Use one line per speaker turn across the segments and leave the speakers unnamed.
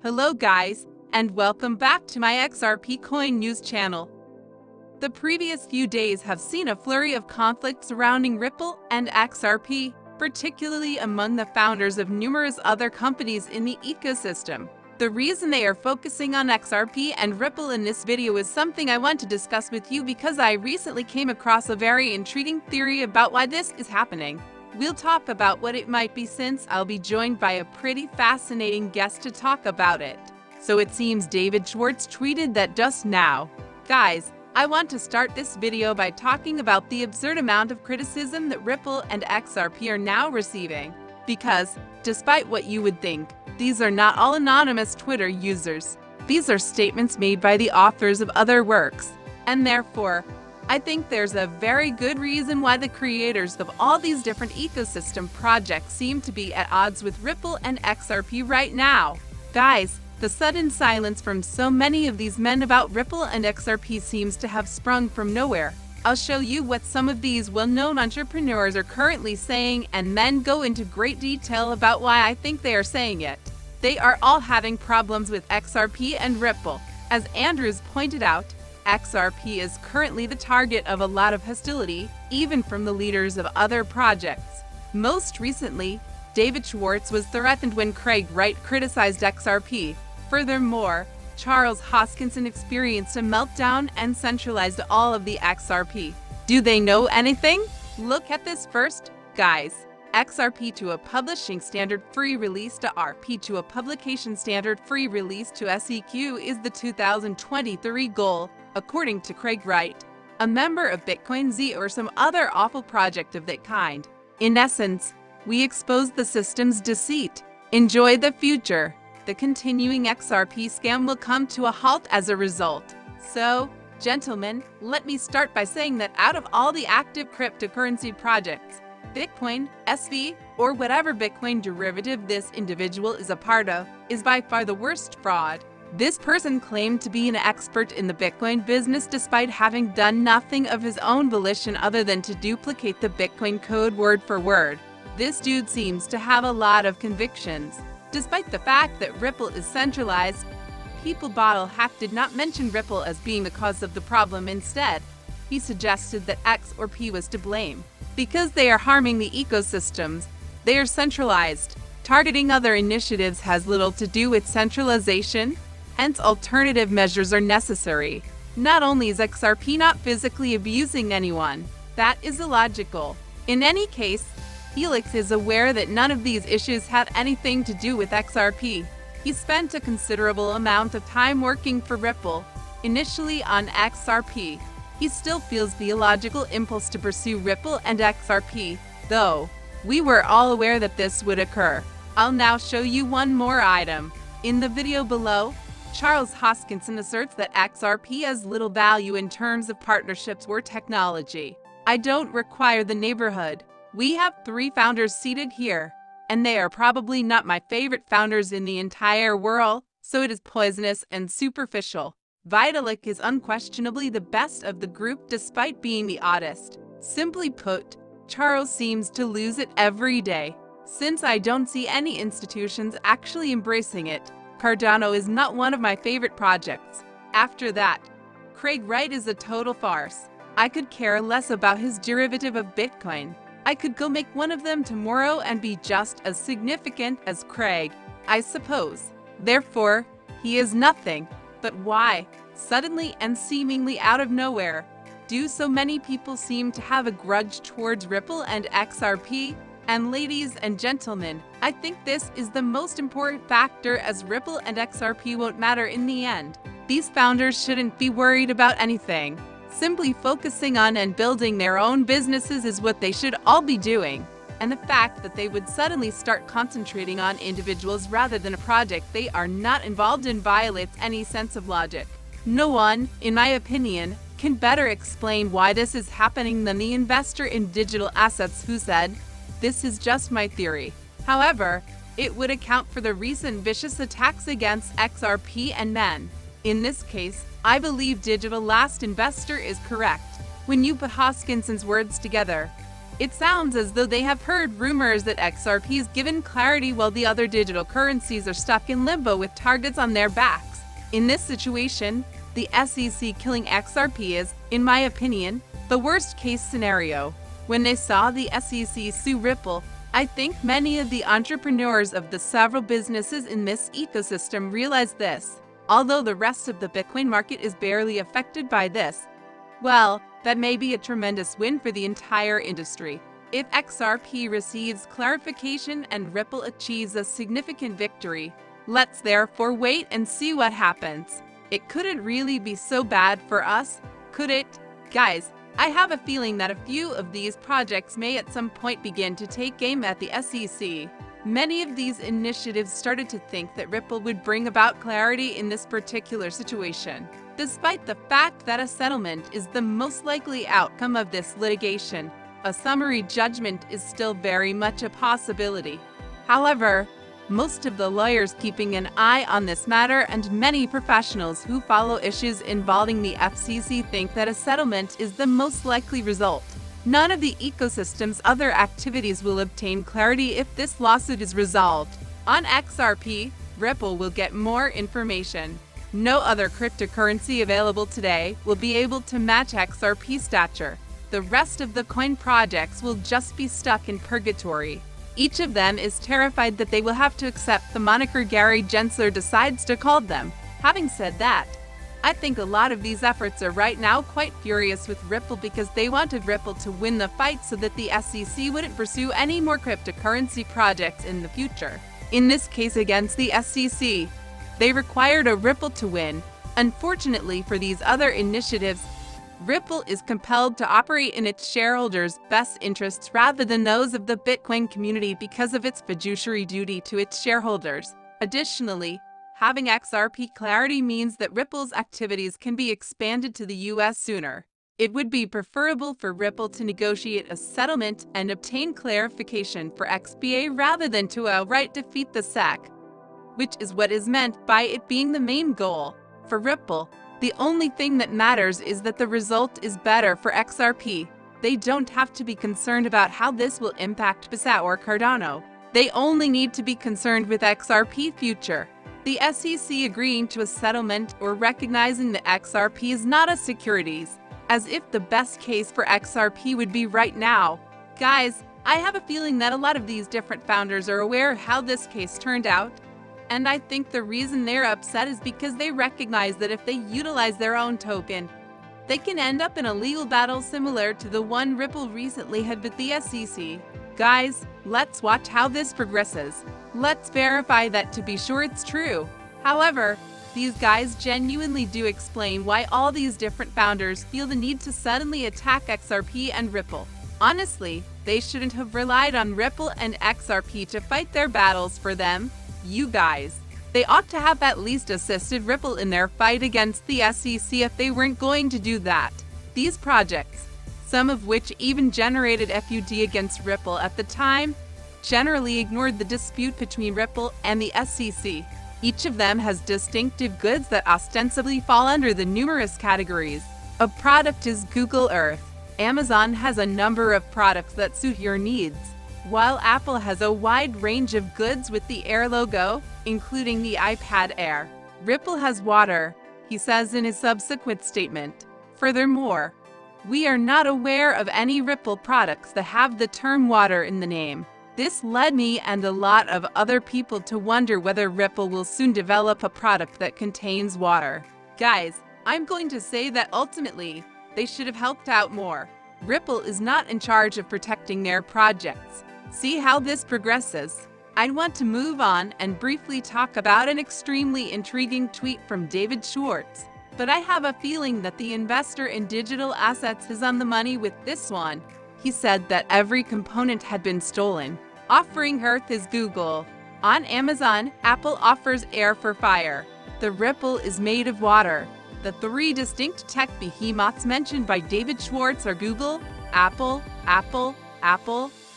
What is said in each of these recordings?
Hello guys, and welcome back to my XRP coin news channel. The previous few days have seen a flurry of conflict surrounding Ripple and XRP, particularly among the founders of numerous other companies in the ecosystem. The reason they are focusing on XRP and Ripple in this video is something I want to discuss with you because I recently came across a very intriguing theory about why this is happening. We'll talk about what it might be since I'll be joined by a pretty fascinating guest to talk about it. So it seems David Schwartz tweeted that just now. Guys, I want to start this video by talking about the absurd amount of criticism that Ripple and XRP are now receiving. Because, despite what you would think, these are not all anonymous Twitter users. These are statements made by the authors of other works, and therefore, I think there's a very good reason why the creators of all these different ecosystem projects seem to be at odds with Ripple and XRP right now. Guys, the sudden silence from so many of these men about Ripple and XRP seems to have sprung from nowhere. I'll show you what some of these well-known entrepreneurs are currently saying and then go into great detail about why I think they are saying it. They are all having problems with XRP and Ripple. As Andrews pointed out, XRP is currently the target of a lot of hostility, even from the leaders of other projects. Most recently, David Schwartz was threatened when Craig Wright criticized XRP. Furthermore, Charles Hoskinson experienced a meltdown and centralized all of the XRP. Do they know anything? Look at this first, guys. XRP to a publishing standard free release to RP to a publication standard free release to SEQ is the 2023 goal, according to Craig Wright, a member of Bitcoin Z or some other awful project of that kind. In essence, we expose the system's deceit. Enjoy the future. The continuing XRP scam will come to a halt as a result. So, gentlemen, let me start by saying that out of all the active cryptocurrency projects, Bitcoin, SV, or whatever Bitcoin derivative this individual is a part of, is by far the worst fraud. This person claimed to be an expert in the Bitcoin business despite having done nothing of his own volition other than to duplicate the Bitcoin code word for word. This dude seems to have a lot of convictions. Despite the fact that Ripple is centralized, Bottle did not mention Ripple as being the cause of the problem. Instead, he suggested that X or P was to blame. Because they are harming the ecosystems, they are centralized. Targeting other initiatives has little to do with centralization. Hence, alternative measures are necessary. Not only is XRP not physically abusing anyone, that is illogical. In any case, Helix is aware that none of these issues have anything to do with XRP. He spent a considerable amount of time working for Ripple, initially on XRP. He still feels the illogical impulse to pursue Ripple and XRP, though we were all aware that this would occur. I'll now show you one more item. In the video below, Charles Hoskinson asserts that XRP has little value in terms of partnerships or technology. I don't require the neighborhood. We have 3 founders seated here, and they are probably not my favorite founders in the entire world, so it is poisonous and superficial. Vitalik is unquestionably the best of the group despite being the oddest. Simply put, Charles seems to lose it every day. Since I don't see any institutions actually embracing it, Cardano is not one of my favorite projects. After that, Craig Wright is a total farce. I could care less about his derivative of Bitcoin. I could go make one of them tomorrow and be just as significant as Craig, I suppose. Therefore, he is nothing. But why, suddenly and seemingly out of nowhere, do so many people seem to have a grudge towards Ripple and XRP? And ladies and gentlemen, I think this is the most important factor, as Ripple and XRP won't matter in the end. These founders shouldn't be worried about anything. Simply focusing on and building their own businesses is what they should all be doing. And the fact that they would suddenly start concentrating on individuals rather than a project they are not involved in violates any sense of logic. No one, in my opinion, can better explain why this is happening than the investor in digital assets who said, "This is just my theory." However, it would account for the recent vicious attacks against XRP and men. In this case, I believe Digital Last Investor is correct. When you put Hoskinson's words together, It sounds as though they have heard rumors that XRP is given clarity while the other digital currencies are stuck in limbo with targets on their backs. In this situation, the SEC killing XRP is, in my opinion, the worst case scenario. When they saw the SEC sue Ripple, I think many of the entrepreneurs of the several businesses in this ecosystem realized this. Although the rest of the Bitcoin market is barely affected by this, well, that may be a tremendous win for the entire industry. If XRP receives clarification and Ripple achieves a significant victory, let's therefore wait and see what happens. It couldn't really be so bad for us, could it? Guys, I have a feeling that a few of these projects may at some point begin to take aim at the SEC. Many of these initiatives started to think that Ripple would bring about clarity in this particular situation. Despite the fact that a settlement is the most likely outcome of this litigation, a summary judgment is still very much a possibility. However, most of the lawyers keeping an eye on this matter and many professionals who follow issues involving the FCC think that a settlement is the most likely result. None of the ecosystem's other activities will obtain clarity if this lawsuit is resolved. On XRP, Ripple will get more information. No other cryptocurrency available today will be able to match XRP's stature. The rest of the coin projects will just be stuck in purgatory. Each of them is terrified that they will have to accept the moniker Gary Gensler decides to call them. Having said that, I think a lot of these efforts are right now quite furious with Ripple because they wanted Ripple to win the fight so that the SEC wouldn't pursue any more cryptocurrency projects in the future. In this case against the SEC, they required a Ripple to win. Unfortunately for these other initiatives, Ripple is compelled to operate in its shareholders' best interests rather than those of the Bitcoin community because of its fiduciary duty to its shareholders. Additionally, having XRP clarity means that Ripple's activities can be expanded to the US sooner. It would be preferable for Ripple to negotiate a settlement and obtain clarification for XBA rather than to outright defeat the SEC, which is what is meant by it being the main goal. For Ripple, the only thing that matters is that the result is better for XRP. They don't have to be concerned about how this will impact BSA or Cardano. They only need to be concerned with XRP future. The SEC agreeing to a settlement or recognizing that XRP is not a securities, as if the best case for XRP would be right now. Guys, I have a feeling that a lot of these different founders are aware of how this case turned out. And I think the reason they're upset is because they recognize that if they utilize their own token, they can end up in a legal battle similar to the one Ripple recently had with the SEC. Guys, let's watch how this progresses. Let's verify that to be sure it's true. However, these guys genuinely do explain why all these different founders feel the need to suddenly attack XRP and Ripple. Honestly, they shouldn't have relied on Ripple and XRP to fight their battles for them. You guys, they ought to have at least assisted Ripple in their fight against the SEC if they weren't going to do that. These projects, some of which even generated FUD against Ripple at the time, generally ignored the dispute between Ripple and the SEC. Each of them has distinctive goods that ostensibly fall under the numerous categories. A product is Google Earth. Amazon has a number of products that suit your needs, while Apple has a wide range of goods with the Air logo, including the iPad Air. Ripple has water, he says in his subsequent statement. Furthermore, we are not aware of any Ripple products that have the term water in the name. This led me and a lot of other people to wonder whether Ripple will soon develop a product that contains water. Guys, I'm going to say that ultimately, they should have helped out more. Ripple is not in charge of protecting their projects. See how this progresses. I want to move on and briefly talk about an extremely intriguing tweet from David Schwartz. But I have a feeling that the investor in digital assets is on the money with this one. He said that every component had been stolen. Offering Earth is Google. On Amazon, Apple offers air for fire. The Ripple is made of water. The three distinct tech behemoths mentioned by David Schwartz are Google, Apple,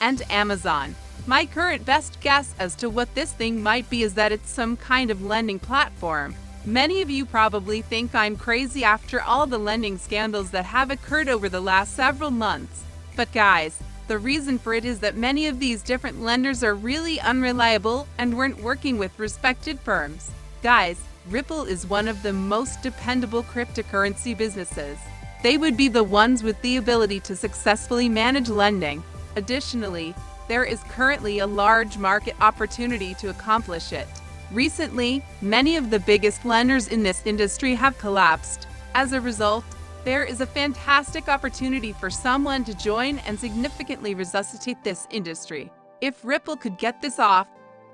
and Amazon. My current best guess as to what this thing might be is that it's some kind of lending platform. Many of you probably think I'm crazy after all the lending scandals that have occurred over the last several months. But guys, The reason for it is that many of these different lenders are really unreliable and weren't working with respected firms. Guys, Ripple is one of the most dependable cryptocurrency businesses. They would be the ones with the ability to successfully manage lending. Additionally, there is currently a large market opportunity to accomplish it. Recently, many of the biggest lenders in this industry have collapsed. As a result, there is a fantastic opportunity for someone to join and significantly resuscitate this industry. If Ripple could get this off,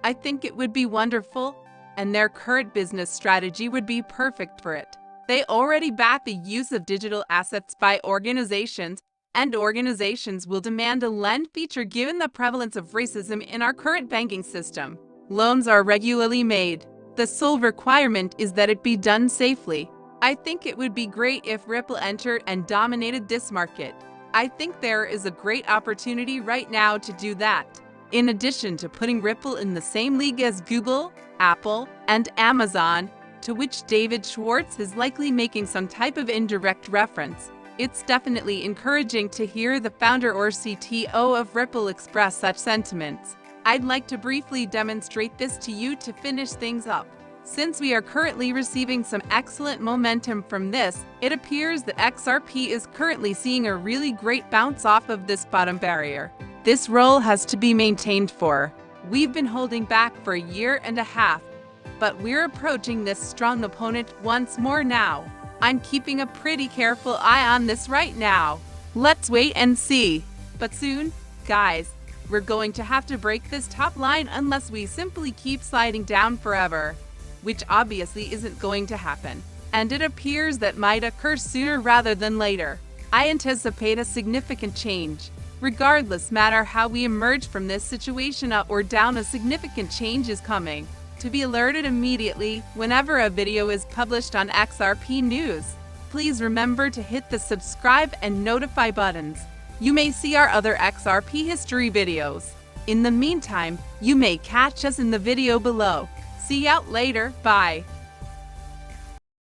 I think it would be wonderful, and their current business strategy would be perfect for it. They already back the use of digital assets by organizations, and organizations will demand a lend feature given the prevalence of racism in our current banking system. Loans are regularly made. The sole requirement is that it be done safely. I think it would be great if Ripple entered and dominated this market. I think there is a great opportunity right now to do that. In addition to putting Ripple in the same league as Google, Apple, and Amazon, to which David Schwartz is likely making some type of indirect reference, it's definitely encouraging to hear the founder or CTO of Ripple express such sentiments. I'd like to briefly demonstrate this to you to finish things up. Since we are currently receiving some excellent momentum from this, it appears that XRP is currently seeing a really great bounce off of this bottom barrier. This role has to be maintained for. We've been holding back for a year and a half, but we're approaching this strong opponent once more now. I'm keeping a pretty careful eye on this right now. Let's wait and see. But soon, guys, we're going to have to break this top line unless we simply keep sliding down forever, which obviously isn't going to happen. And it appears that might occur sooner rather than later. I anticipate a significant change. Regardless matter how we emerge from this situation, up or down, a significant change is coming. To be alerted immediately whenever a video is published on XRP News, please remember to hit the subscribe and notify buttons. You may see our other XRP history videos. In the meantime, you may catch us in the video below. See you out later. Bye.